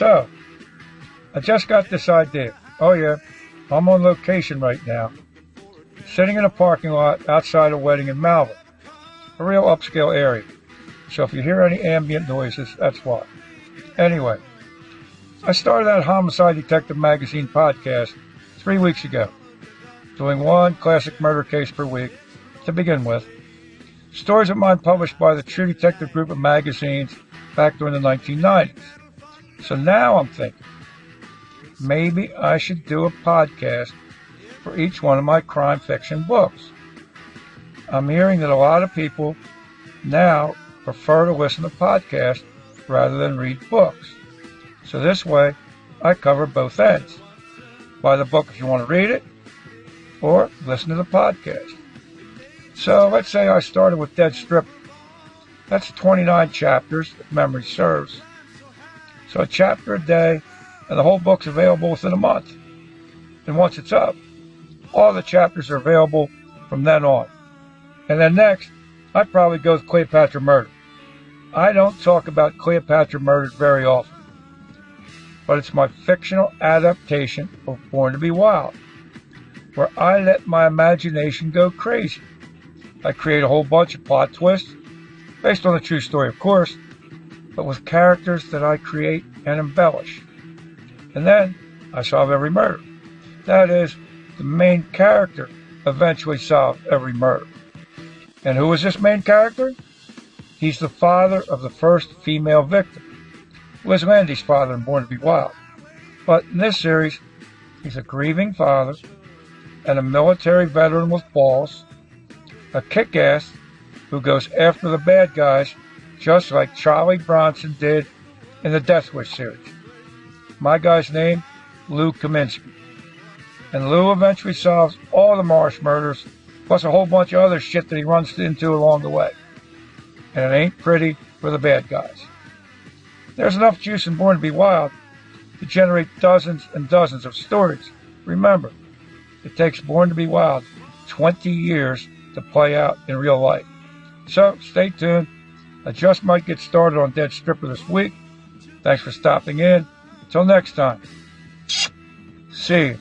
So, I just got this idea. Oh yeah, I'm on location right now. Sitting in a parking lot outside a wedding in Malvern. A real upscale area. So if you hear any ambient noises, that's why. Anyway, I started that Homicide Detective Magazine podcast 3 weeks ago, doing one classic murder case per week to begin with. Stories of mine published by the True Detective group of magazines back during the 1990s. So now I'm thinking, maybe I should do a podcast for each one of my crime fiction books. I'm hearing that a lot of people now prefer to listen to podcasts rather than read books. So this way, I cover both ends. Buy the book if you want to read it, or listen to the podcast. So let's say I started with Dead Stripper. That's 29 chapters, if memory serves. So a chapter a day, and the whole book's available within a month. And once it's up, all the chapters are available from then on. And then next, I'd probably go with Cleopatra Murder. I don't talk about Cleopatra Murder very often, but it's my fictional adaptation of Born to be Wild, where I let my imagination go crazy. I create a whole bunch of plot twists, based on a true story, of course, but with characters that I create and embellish. And then I solve every murder. That is, the main character eventually solves every murder. And who is this main character? He's the father of the first female victim. Liz Landy's father in Born to be Wild. But in this series, he's a grieving father and a military veteran with balls, a kick-ass who goes after the bad guys just like Charlie Bronson did in the Death Wish series. My guy's name, Lou Kaminsky. And Lou eventually solves all the Marsh murders, plus a whole bunch of other shit that he runs into along the way. And it ain't pretty for the bad guys. There's enough juice in Born to be Wild to generate dozens and dozens of stories. Remember, it takes Born to be Wild 20 years to play out in real life. So, stay tuned. I just might get started on Dead Stripper this week. Thanks for stopping in. Until next time. See you.